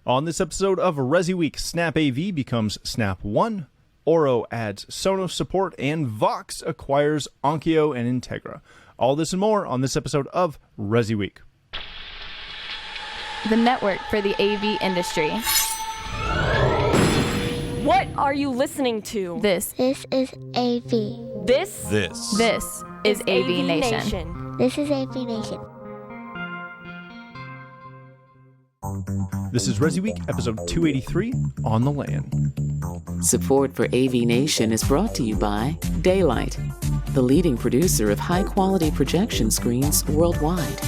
On this episode of ResiWeek, SnapAV becomes Snap One, Orro adds Sonos support, and Voxx acquires Onkyo and Integra. All this and more on this episode of ResiWeek. The network for the AV industry. What are you listening to? This is AV. This is AVNation. This is AVNation. This is ResiWeek, episode 283, On the LAN. Support for AVNation is brought to you by Daylight, the leading producer of high-quality projection screens worldwide,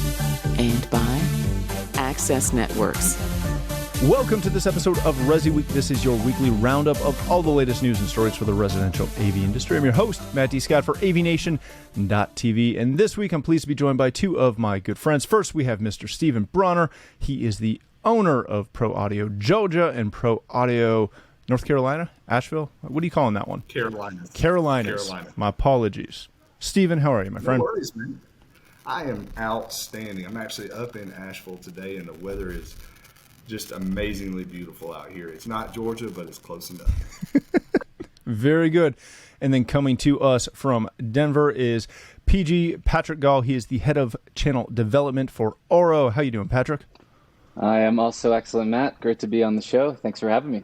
and by Access Networks. Welcome to this episode of ResiWeek. This is your weekly roundup of all the latest news and stories for the residential AV industry. I'm your host, Matt D. Scott for AVNation.tv, and this week I'm pleased to be joined by two of my good friends. First, we have Mr. Stephen Bronner. He is the owner of Pro Audio Georgia and Pro Audio North Carolina, Asheville. What do you call that one? Carolinas. My apologies. Stephen, how are you, my friend? No worries, man. I am outstanding. I'm actually up in Asheville today, and the weather is just amazingly beautiful out here. It's not Georgia, but it's close enough. Very good. And then coming to us from Denver is PG Patrick Gall. He is the head of channel development for Orro. How you doing, Patrick? I am also excellent, Matt. Great to be on the show. Thanks for having me.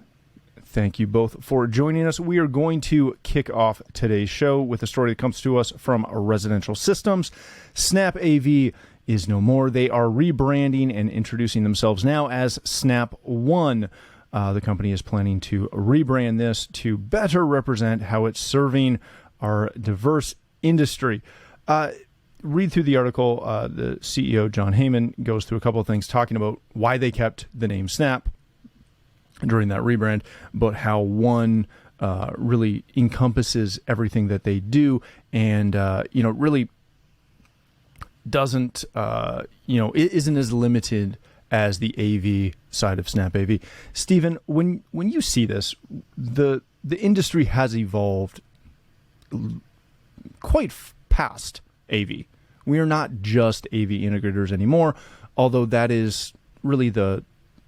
Thank you both for joining us. We are going to kick off today's show with a story that comes to us from Residential Systems. SnapAV is no more. They are rebranding and introducing themselves now as Snap One. The company is planning to rebrand this to better represent how it's serving our diverse industry. Read through the article. The CEO, John Heyman, goes through a couple of things talking about why they kept the name Snap during that rebrand, but how One really encompasses everything that they do and, really doesn't, it isn't as limited as the AV side of SnapAV. Stephen, when you see this, the industry has evolved quite past AV. We are not just AV integrators anymore, although that is really the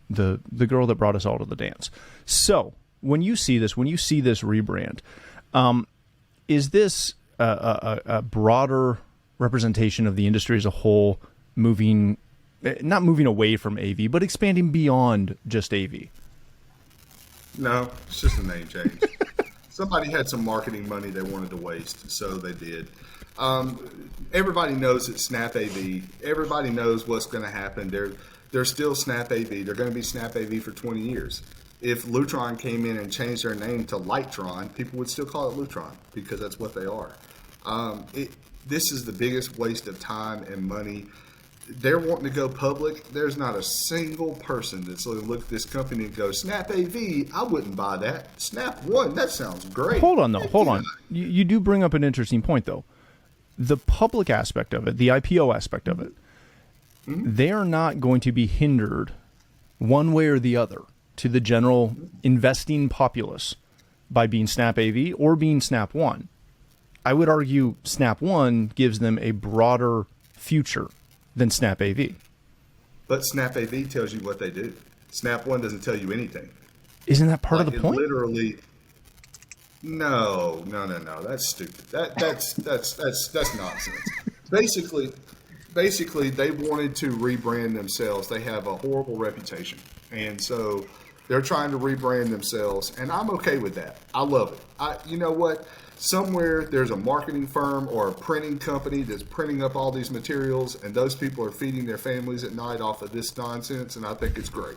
girl that brought us all to the dance. So when you see this rebrand, is this a broader representation of the industry as a whole, not moving away from AV, but expanding beyond just AV? No, it's just a name change. Somebody had some marketing money they wanted to waste, so they did. Everybody knows it's SnapAV. Everybody knows what's going to happen. They're still SnapAV. They're going to be SnapAV for 20 years. If Lutron came in and changed their name to Lightron, people would still call it Lutron because that's what they are. This is the biggest waste of time and money. They're wanting to go public. There's not a single person that's going to look at this company and go, SnapAV, I wouldn't buy that. Snap One, that sounds great. Hold on. You do bring up an interesting point, though. The public aspect of it, the IPO aspect of it, they are not going to be hindered one way or the other to the general investing populace by being SnapAV or being Snap One. I would argue Snap One gives them a broader future than SnapAV. But SnapAV tells you what they do. Snap One doesn't tell you anything. Isn't that part of the point? Literally, no. That's stupid. That's nonsense. Basically, they wanted to rebrand themselves. They have a horrible reputation, and so they're trying to rebrand themselves. And I'm okay with that. I love it. You know what? Somewhere there's a marketing firm or a printing company that's printing up all these materials, and those people are feeding their families at night off of this nonsense, and I think it's great.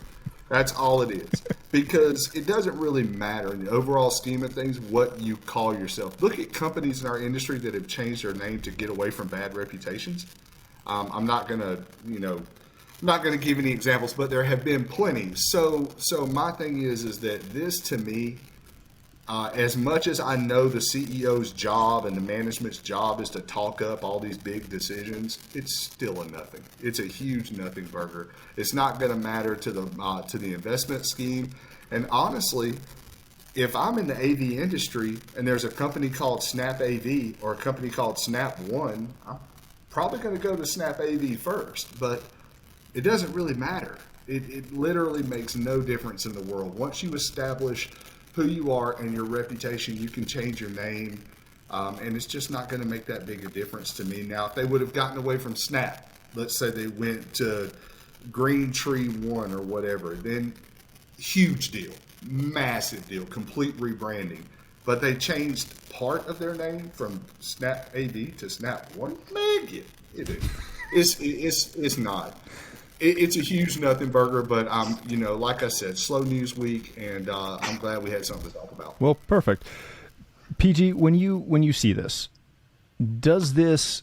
That's all it is. Because it doesn't really matter in the overall scheme of things what you call yourself. Look at companies in our industry that have changed their name to get away from bad reputations. I'm not going to give any examples, but there have been plenty. So my thing is that this, to me, as much as I know the CEO's job and the management's job is to talk up all these big decisions, it's still a nothing. It's a huge nothing burger. It's not going to matter to the investment scheme. And honestly, if I'm in the AV industry and there's a company called SnapAV or a company called Snap One, I'm probably going to go to SnapAV first. But it doesn't really matter. It literally makes no difference in the world. Once you establish who you are and your reputation, you can change your name, and it's just not going to make that big a difference to me. Now, if they would have gotten away from Snap, let's say they went to Green Tree One or whatever, then huge deal, massive deal, complete rebranding. But they changed part of their name from SnapAV to Snap One. Man, it's not. It's a huge nothing burger, but like I said, slow news week, and I'm glad we had something to talk about. Well, perfect. PG, when you see this, does this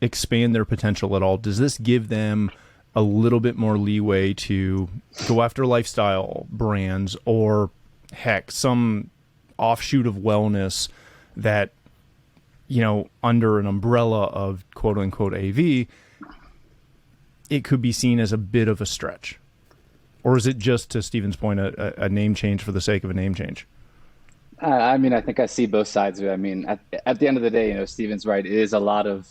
expand their potential at all? Does this give them a little bit more leeway to go after lifestyle brands, or heck, some offshoot of wellness that, under an umbrella of quote unquote AV, it could be seen as a bit of a stretch? Or is it just, to Steven's point, a name change for the sake of a name change? I think I see both sides of it. At the end of the day, Steven's right. It is a lot of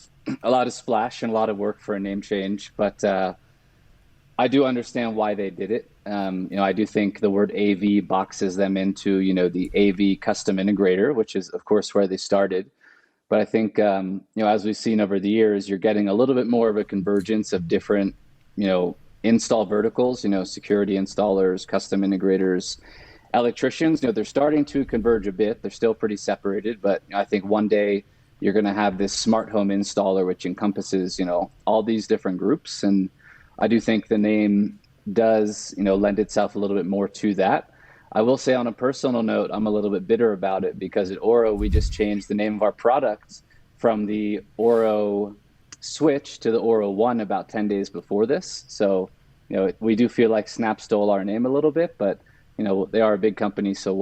splash and a lot of work for a name change, but I do understand why they did it. I do think the word AV boxes them into, the AV custom integrator, which is, of course, where they started. But I think, as we've seen over the years, you're getting a little bit more of a convergence of different, install verticals, security installers, custom integrators, electricians. They're starting to converge a bit. They're still pretty separated, but I think one day you're going to have this smart home installer, which encompasses, all these different groups. And I do think the name does, lend itself a little bit more to that. I will say, on a personal note, I'm a little bit bitter about it, because at Orro, we just changed the name of our product from the Orro Switch to the Orro One about 10 days before this. So, we do feel like Snap stole our name a little bit, but, they are a big company, so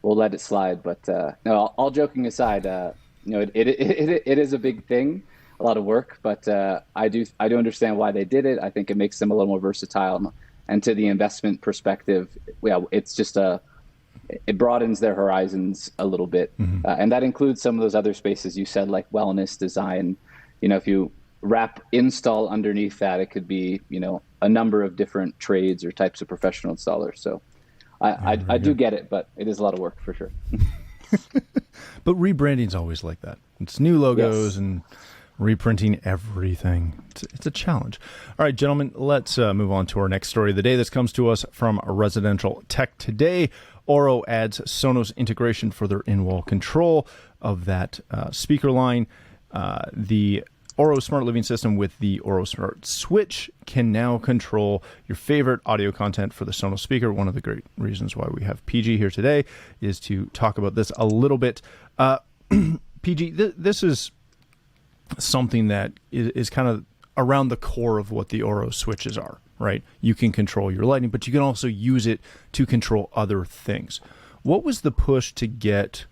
we'll let it slide. But no, all joking aside, it is a big thing, a lot of work, but I do understand why they did it. I think it makes them a little more versatile. And to the investment perspective, it's just it broadens their horizons a little bit. Mm-hmm. And that includes some of those other spaces you said, like wellness, design. If you wrap install underneath that, it could be, a number of different trades or types of professional installers. So I do get it, but it is a lot of work for sure. But rebranding is always like that. It's new logos, yes, and reprinting everything. It's a challenge. All right, gentlemen, let's move on to our next story of the day. This comes to us from Residential Tech Today. Orro adds Sonos integration for their in-wall control of that speaker line. The Orro Smart Living System with the Orro Smart Switch can now control your favorite audio content for the Sonos speaker. One of the great reasons why we have PG here today is to talk about this a little bit. PG, this is something that is kind of around the core of what the Orro switches are, right? You can control your lighting, but you can also use it to control other things. What was the push to get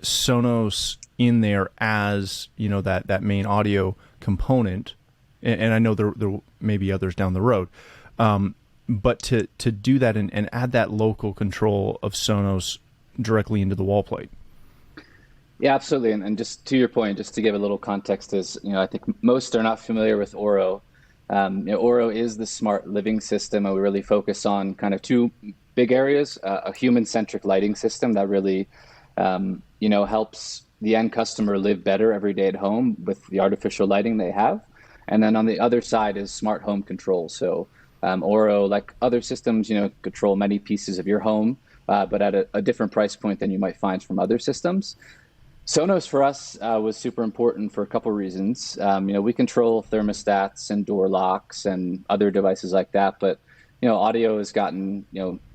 Sonos in there as, that main audio component? And I know there may be others down the road, but to do that and add that local control of Sonos directly into the wall plate. Yeah, absolutely. And just to your point, just to give a little context is, I think most are not familiar with Orro. Orro is the smart living system, and we really focus on kind of two big areas: a human-centric lighting system that really, helps the end customer live better every day at home with the artificial lighting they have. And then on the other side is smart home control. So Orro, like other systems, control many pieces of your home, but at a different price point than you might find from other systems. Sonos for us was super important for a couple reasons. We control thermostats and door locks and other devices like that, but audio has gotten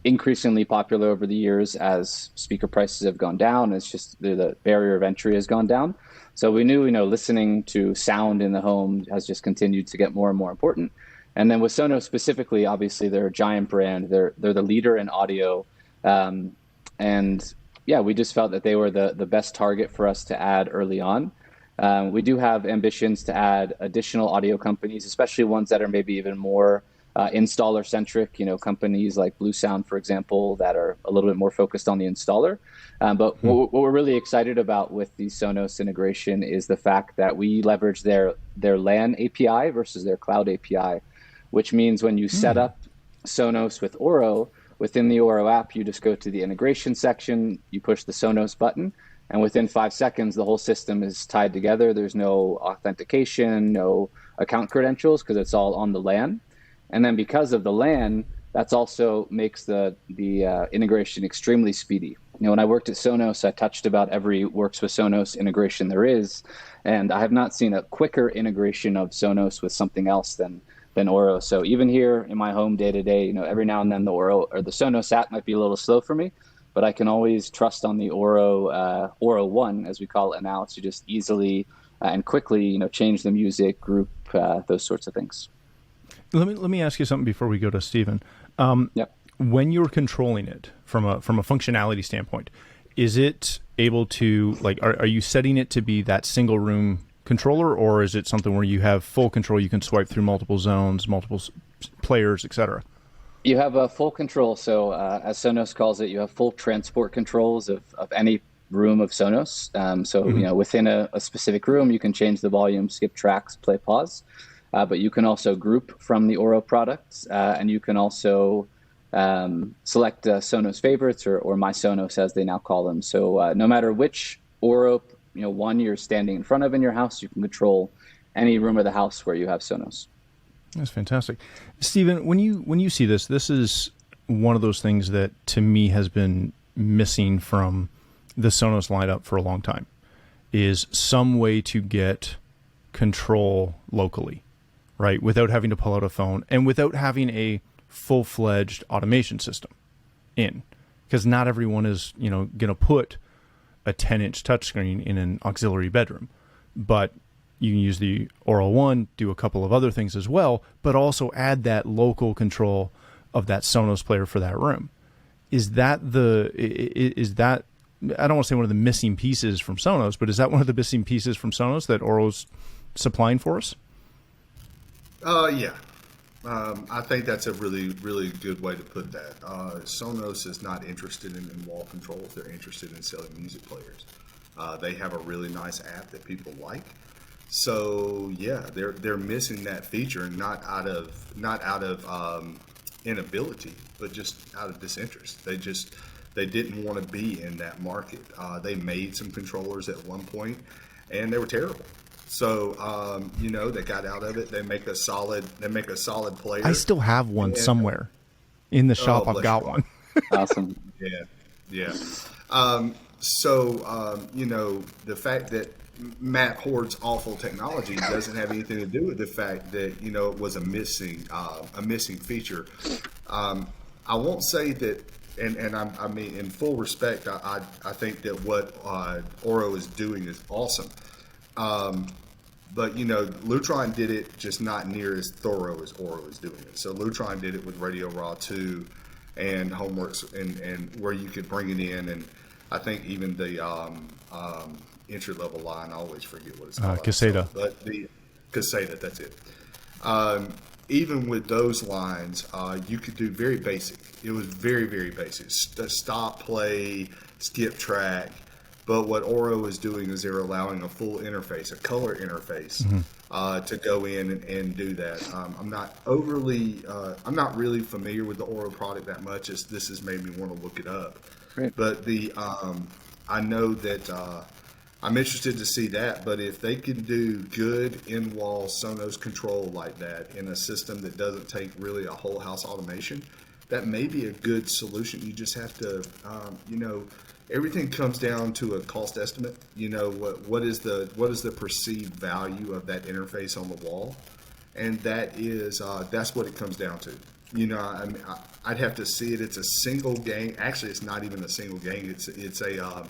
increasingly popular over the years as speaker prices have gone down. It's just the barrier of entry has gone down. So we knew listening to sound in the home has just continued to get more and more important. And then with Sonos specifically, obviously they're a giant brand. They're the leader in audio, and yeah, we just felt that they were the best target for us to add early on. We do have ambitions to add additional audio companies, especially ones that are maybe even more installer-centric, companies like Blue Sound, for example, that are a little bit more focused on the installer. But what we're really excited about with the Sonos integration is the fact that we leverage their LAN API versus their cloud API, which means when you set up Sonos with Orro, within the Orro app, you just go to the integration section, you push the Sonos button, and within 5 seconds, the whole system is tied together. There's no authentication, no account credentials, because it's all on the LAN. And then because of the LAN, that's also makes the integration extremely speedy. When I worked at Sonos, I touched about every Works with Sonos integration there is, and I have not seen a quicker integration of Sonos with something else than Orro. So even here in my home day to day, every now and then the Orro or the Sonos app might be a little slow for me, but I can always trust on the Orro One, as we call it now, to just easily and quickly, change the music, group, those sorts of things. Let me ask you something before we go to Stephen. Yep. When you're controlling it from a functionality standpoint, is it able to, like, are you setting it to be that single room controller, or is it something where you have full control? You can swipe through multiple zones, multiple players, etc. You have a full control. So as Sonos calls it, you have full transport controls of any room of Sonos. Within a specific room, you can change the volume, skip tracks, play, pause. But you can also group from the Orro products, and you can also select Sonos favorites or My Sonos, as they now call them. So no matter which Orro one you're standing in front of in your house, you can control any room of the house where you have Sonos. That's fantastic. Stephen, when you see this is one of those things that to me has been missing from the Sonos lineup for a long time, is some way to get control locally, right? Without having to pull out a phone and without having a full-fledged automation system in, because not everyone is, going to put a 10-inch touchscreen in an auxiliary bedroom, but you can use the Orro One, do a couple of other things as well, but also add that local control of that Sonos player for that room. Is that I don't want to say one of the missing pieces from Sonos, but is that one of the missing pieces from Sonos that Orro's supplying for us? Yeah. I think that's a really, really good way to put that. Sonos is not interested in wall controls. They're interested in selling music players. They have a really nice app that people like. So yeah, they're missing that feature, not out of inability, but just out of disinterest. They didn't want to be in that market. They made some controllers at one point, and they were terrible. So they got out of it. They make a solid player. I still have one somewhere in the shop. I've got one. Awesome. Yeah. The fact that Matt Hord's awful technology doesn't have anything to do with the fact that it was a missing feature. I won't say that, and I mean in full respect, I think that what Orro is doing is awesome. But Lutron did it just not near as thorough as Orro is doing it. So Lutron did it with Radio Raw 2 and Homeworks, and where you could bring it in, and I think even the entry level line, I always forget what it's called. Caseta. But the Caseta, that's it. Even with those lines, you could do very basic. It was very, very basic. Stop, play, skip track. But what Orro is doing is they're allowing a full interface, a color interface, to go in and do that. I'm not really familiar with the Orro product that much. This has made me want to look it up. Right. But I know that I'm interested to see that. But if they can do good in-wall Sonos control like that in a system that doesn't take really a whole house automation, that may be a good solution. You just have to, everything comes down to a cost estimate. What is the perceived value of that interface on the wall, and that's what it comes down to. I'd have to see it. It's a single gang. Actually, it's not even a single gang. It's a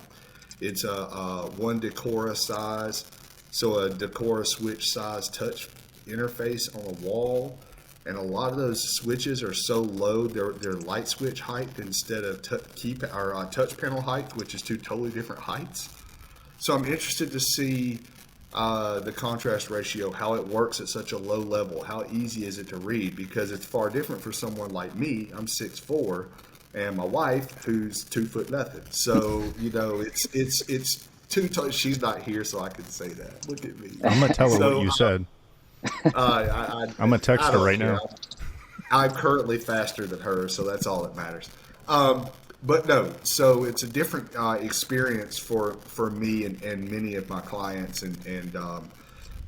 one Decora size, so a Decora switch size touch interface on a wall. And a lot of those switches are so low, they're light switch height instead of touch panel height, which is two totally different heights. So I'm interested to see the contrast ratio, how it works at such a low level, how easy is it to read, because it's far different for someone like me. I'm 6'4", and my wife, who's 2 foot nothing. So it's two. She's not here, so I can say that. Look at me. I'm gonna tell her what you said. I'm gonna text her right now. I'm currently faster than her, so that's all that matters. But no, so it's a different experience for me and many of my clients and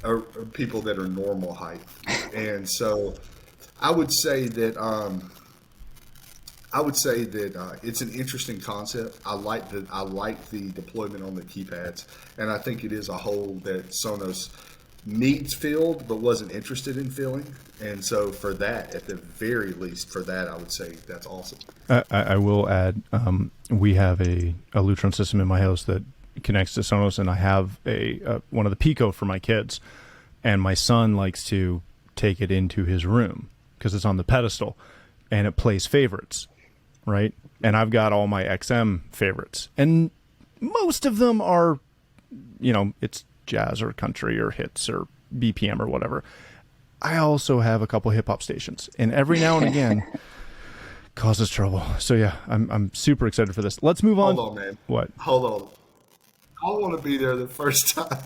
are people that are normal height. And so I would say that it's an interesting concept. I like the deployment on the keypads, and I think it is a hole that Sonos needs filled but wasn't interested in filling. And so for that, at the very least, for that, I would say that's awesome. I will add, we have a Lutron system in my house that connects to Sonos, and I have a one of the Pico for my kids, and my son likes to take it into his room because it's on the pedestal, and it plays favorites, right? And I've got all my XM favorites, and most of them are, it's jazz or country or hits or BPM or whatever. I also have a couple hip hop stations, and every now and again causes trouble. So yeah, I'm super excited for this. Let's move on. Hold on, man. What? Hold on. I want to be there the first time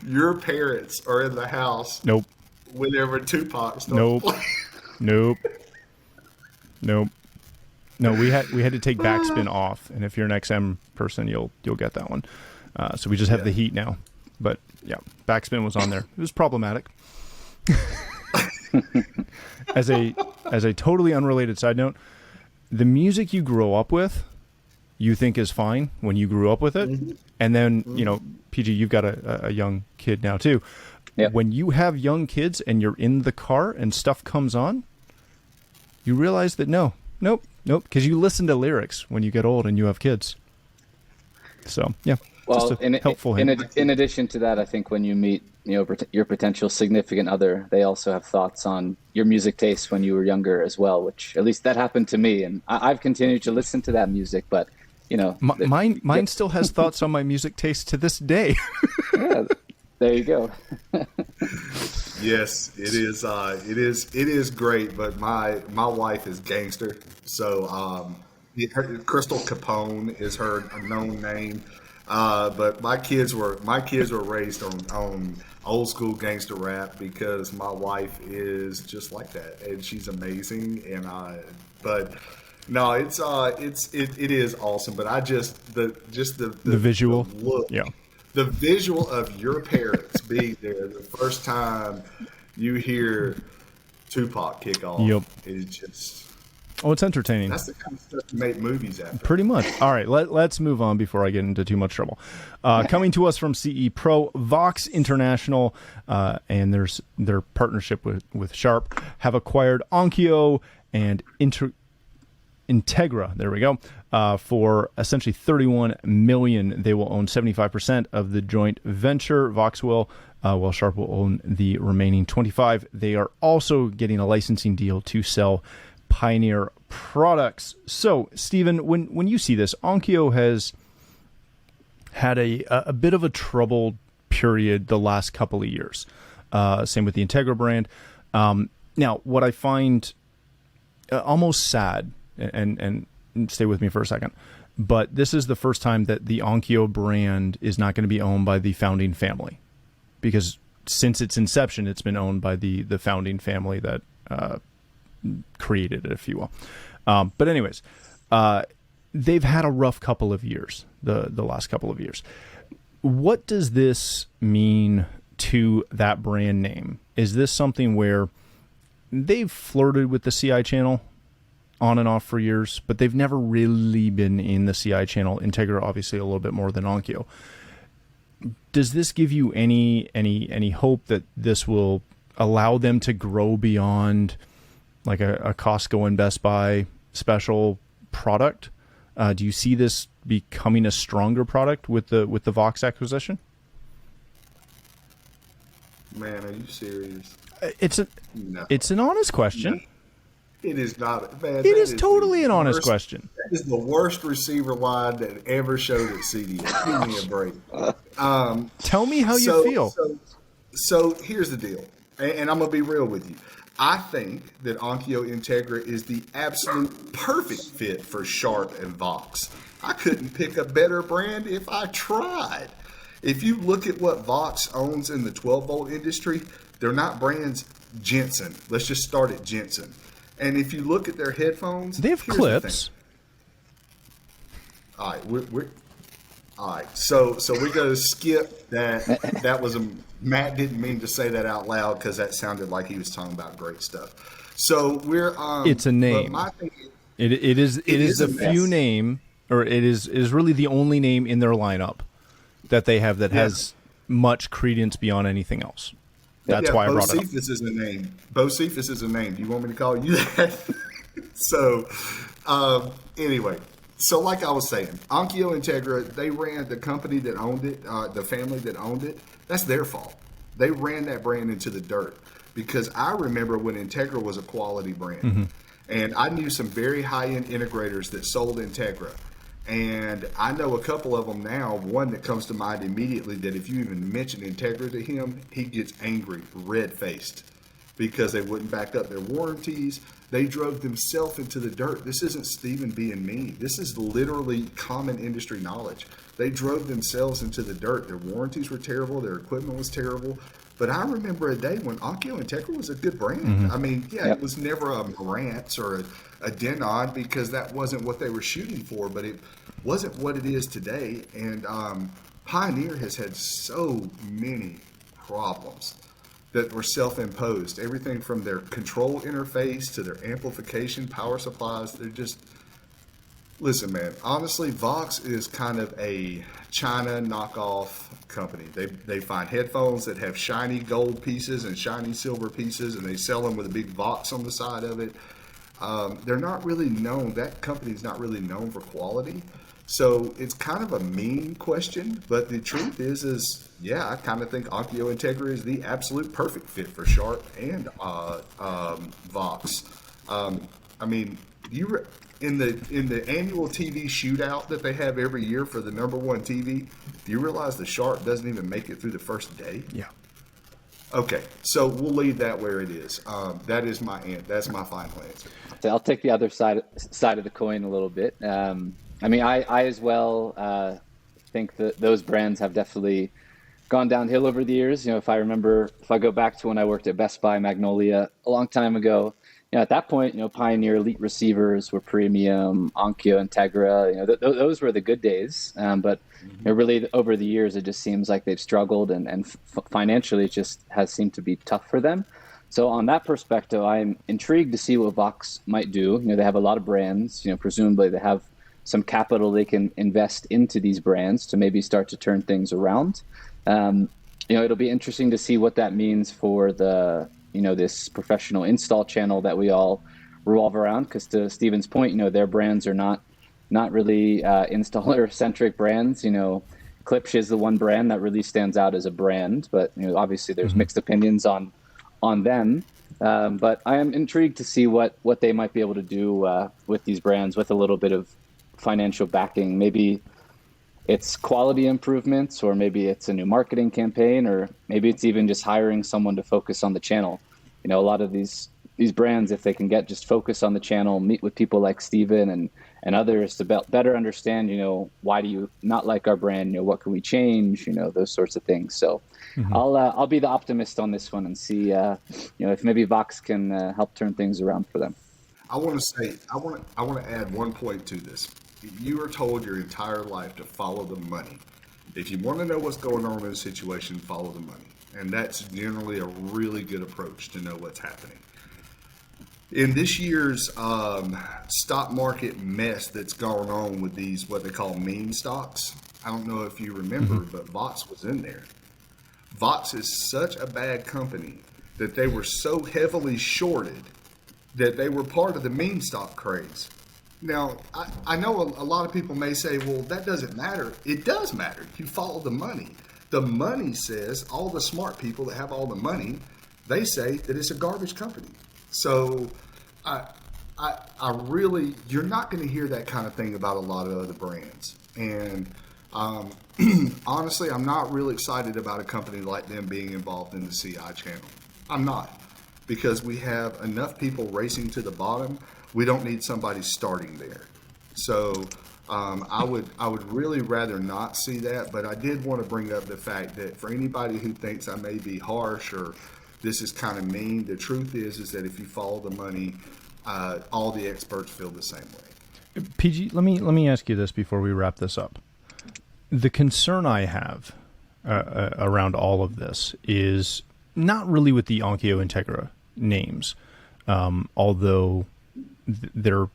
your parents are in the house. Nope. Whenever Tupac starts Nope. playing. Nope. Nope. No, we had to take backspin off, and if you're an XM person, you'll get that one. So we just have the heat now. But yeah, backspin was on there. It was problematic. As a totally unrelated side note, the music you grow up with, you think is fine when you grew up with it, and then PG, you've got a young kid now too. Yep. When you have young kids and you're in the car and stuff comes on, you realize that nope, because you listen to lyrics when you get old and you have kids. So yeah. Well, helpful in addition to that, I think when you meet your potential significant other, they also have thoughts on your music taste when you were younger as well, which at least that happened to me, and I've continued to listen to that music, but mine still has thoughts on my music taste to this day. Yeah, there you go. Yes, it is. It is great, but my wife is gangster, so Crystal Capone is her known name. But my kids were raised on old school gangster rap because my wife is just like that, and she's amazing. And but no, it is awesome. But I the visual, the look, yeah, the visual of your parents being there the first time you hear Tupac kick off is just. Oh, it's entertaining. That's the kind of stuff you make movies after. Pretty much. All right, let's move on before I get into too much trouble. Coming to us from CE Pro, Voxx International, and their partnership with Sharp, have acquired Onkyo and Integra. There we go. For essentially $31 million. They will own 75% of the joint venture. Voxx will, while Sharp will own the remaining 25%. They are also getting a licensing deal to sell Pioneer products. So, Stephen, when you see this, Onkyo has had a bit of a troubled period the last couple of years. Same with the Integra brand. Now, what I find almost sad, and stay with me for a second, but this is the first time that the Onkyo brand is not going to be owned by the founding family, because since its inception, it's been owned by the founding family that created it, if you will. But anyways, they've had a rough couple of years, the last couple of years. What does this mean to that brand name? Is this something where they've flirted with the CI channel on and off for years, but they've never really been in the CI channel? Integra, obviously, a little bit more than Onkyo. Does this give you any hope that this will allow them to grow beyond like a Costco and Best Buy special product? Do you see this becoming a stronger product with the Voxx acquisition? Man, are you serious? It's an honest question. No, it is not. Man, it is totally an honest question. That is the worst receiver line that ever showed at CDS. Give me a break. Tell me how you feel. So here's the deal, and I'm gonna be real with you. I think that Onkyo Integra is the absolute perfect fit for Sharp and Voxx. I couldn't pick a better brand if I tried. If you look at what Voxx owns in the 12-volt industry, they're not brands. Jensen. Let's just start at Jensen. And if you look at their headphones, They have here's clips. All right, we're all right. So we're gonna skip that. That was Matt didn't mean to say that out loud because that sounded like he was talking about great stuff. So we're It's a name. but my thing It is a the few mess. name, or it is really the only name in their lineup that they have that has much credence beyond anything else. That's why I brought it up. Bocephus is a name. Bocephus is a name. Do you want me to call you that? So, anyway, so like I was saying, Onkyo Integra, they ran the company that owned it, the family that owned it. That's their fault. They ran that brand into the dirt because I remember when Integra was a quality brand, and I knew some very high-end integrators that sold Integra. And I know a couple of them now. One that comes to mind immediately that if you even mention Integra to him, he gets angry, red-faced, because they wouldn't back up their warranties. They drove themselves into the dirt. This isn't Steven being mean. This is literally common industry knowledge. They drove themselves into the dirt. Their warranties were terrible. Their equipment was terrible. But I remember a day when Onkyo Integra was a good brand. I mean, it was never a Marantz or a Denon because that wasn't what they were shooting for, but it wasn't what it is today. And Pioneer has had so many problems that were self-imposed. Everything from their control interface to their amplification, power supplies, they're just... Listen, man, honestly, Voxx is kind of a China knockoff company. They find headphones that have shiny gold pieces and shiny silver pieces, and they sell them with a big Voxx on the side of it. They're not really known, that company's not really known for quality. So it's kind of a mean question, but the truth is I kind of think Onkyo Integra is the absolute perfect fit for Sharp and Voxx. I mean, in the annual TV shootout that they have every year for the number one TV, do you realize the Sharp doesn't even make it through the first day? Yeah. Okay, so we'll leave that where it is. That's my final answer. So I'll take the other side of the coin a little bit. I mean, I as well think that those brands have definitely gone downhill over the years. You know, if I go back to when I worked at Best Buy Magnolia a long time ago, you know, at that point, you know, Pioneer Elite receivers were premium, Onkyo Integra, you know, those were the good days. But you know, really over the years, it just seems like they've struggled and financially it just has seemed to be tough for them. So on that perspective, I'm intrigued to see what Voxx might do. You know, they have a lot of brands, you know, presumably they have some capital they can invest into these brands to maybe start to turn things around. You know, it'll be interesting to see what that means for the, you know, this professional install channel that we all revolve around. Because to Steven's point, you know, their brands are not really installer-centric brands. You know, Klipsch is the one brand that really stands out as a brand, but you know, obviously there's mixed opinions on them. But I am intrigued to see what they might be able to do with these brands with a little bit of financial backing. Maybe it's quality improvements, or maybe it's a new marketing campaign, or maybe it's even just hiring someone to focus on the channel. You know, a lot of these brands, if they can get just focus on the channel, meet with people like Steven and others to better understand, you know, why do you not like our brand? You know, what can we change? You know, those sorts of things. So I'll be the optimist on this one and see, you know, if maybe Voxx can help turn things around for them. I want to add one point to this. You are told your entire life to follow the money. If you want to know what's going on in a situation, follow the money. And that's generally a really good approach to know what's happening. In this year's stock market mess that's going on with these, what they call meme stocks, I don't know if you remember, but Voxx was in there. Voxx is such a bad company that they were so heavily shorted that they were part of the meme stock craze. Now, I know a lot of people may say, well, that doesn't matter. It does matter. You follow the money. The money says, all the smart people that have all the money, they say that it's a garbage company. So I really, you're not going to hear that kind of thing about a lot of other brands. And honestly, I'm not really excited about a company like them being involved in the CI channel. I'm not, because we have enough people racing to the bottom. We don't need somebody starting there. So I would really rather not see that, but I did want to bring up the fact that for anybody who thinks I may be harsh or this is kind of mean, the truth is that if you follow the money, all the experts feel the same way. PG, let me ask you this before we wrap this up. The concern I have around all of this is not really with the Onkyo Integra names, although they're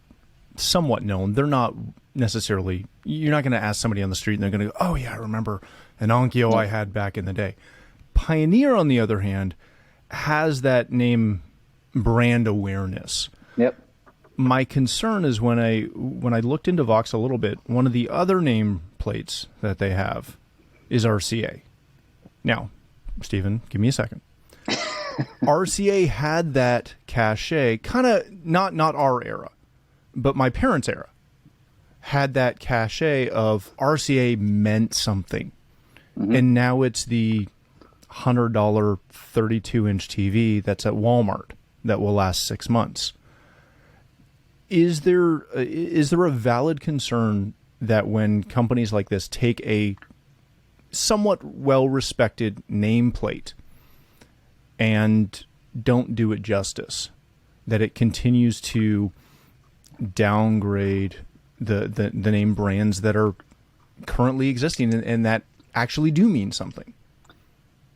somewhat known. They're not necessarily, you're not going to ask somebody on the street and they're going to go, oh yeah, I remember an Onkyo I had back in the day. Pioneer, on the other hand, has that name brand awareness. Yep. My concern is when I looked into Voxx a little bit, one of the other name plates that they have is RCA. Now, Stephen, give me a second. RCA had that cachet, kind of not our era, but my parents' era, had that cachet of RCA meant something. Mm-hmm. And now it's the $100 32-inch TV that's at Walmart that will last 6 months. Is there a valid concern that when companies like this take a somewhat well-respected nameplate and don't do it justice, that it continues to downgrade the name brands that are currently existing and that actually do mean something?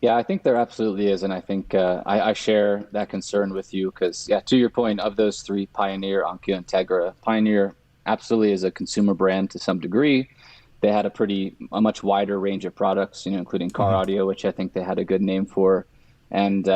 Yeah, I think there absolutely is, and I think I share that concern with you because, yeah, to your point, of those three, Pioneer, Onkyo, Integra, Pioneer absolutely is a consumer brand to some degree. They had a much wider range of products, including car audio, which I think they had a good name for, and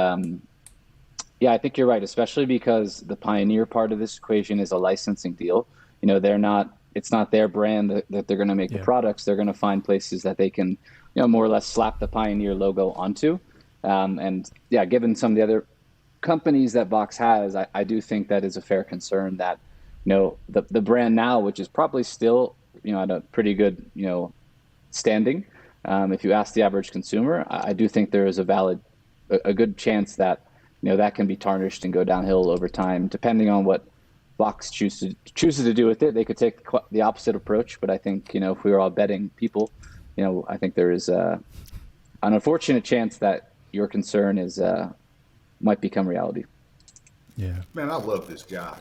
yeah, I think you're right, especially because the Pioneer part of this equation is a licensing deal. It's not their brand that they're going to make the products. They're going to find places that they can, more or less slap the Pioneer logo onto. And yeah, given some of the other companies that Voxx has, I do think that is a fair concern that, the brand now, which is probably still, at a pretty good, standing. If you ask the average consumer, I do think there is a good chance that, that can be tarnished and go downhill over time, depending on what Voxx chooses to do with it. They could take the opposite approach, but I think, if we were all betting people, I think there is an unfortunate chance that your concern might become reality. Yeah, man, I love this guy.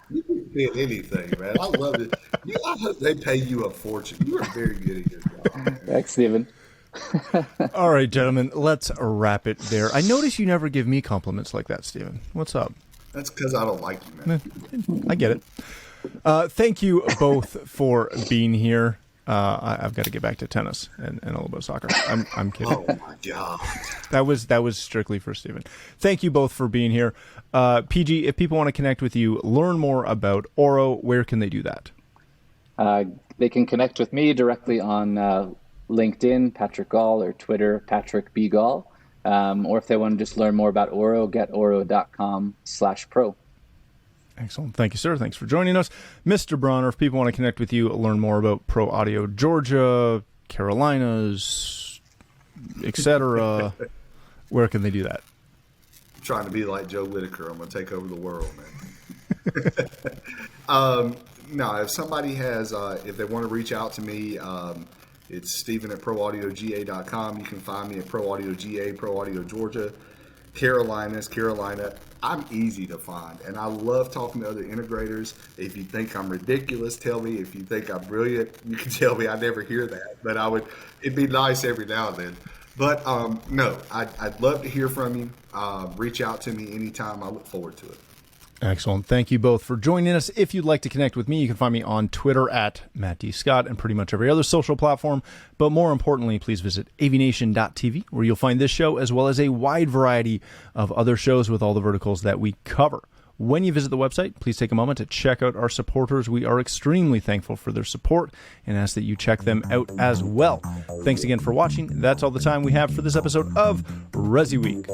You can feel anything, man. I love it. I hope they pay you a fortune. You are very good at your job, man. Thanks, Stephen. All right, gentlemen, let's wrap it there. I notice you never give me compliments like that, Stephen. What's up? That's because I don't like you, man. I get it. Thank you both for being here. I've got to get back to tennis and a little bit of soccer. I'm kidding. Oh my God. That was strictly for Stephen. Thank you both for being here. PG, if people want to connect with you, learn more about Orro, where can they do that? They can connect with me directly on LinkedIn, Patrick Gall, or Twitter, Patrick B. Gall. Or if they want to just learn more about Orro, getorro.com/pro. Excellent. Thank you, sir. Thanks for joining us. Mr. Bronner, if people want to connect with you, learn more about Pro Audio Georgia, Carolinas, etc., where can they do that? I'm trying to be like Joe Whitaker. I'm going to take over the world, man. No, if somebody has, if they want to reach out to me, it's Stephen at ProAudioGA.com. You can find me at Pro Audio GA, Pro Audio Georgia, Carolina. I'm easy to find, and I love talking to other integrators. If you think I'm ridiculous, tell me. If you think I'm brilliant, you can tell me. I never hear that, but it'd be nice every now and then. But no, I'd love to hear from you. Reach out to me anytime. I look forward to it. Excellent. Thank you both for joining us. If you'd like to connect with me, you can find me on Twitter at Matt D. Scott and pretty much every other social platform. But more importantly, please visit AVNation.tv, where you'll find this show as well as a wide variety of other shows with all the verticals that we cover. When you visit the website, please take a moment to check out our supporters. We are extremely thankful for their support and ask that you check them out as well. Thanks again for watching. That's all the time we have for this episode of ResiWeek.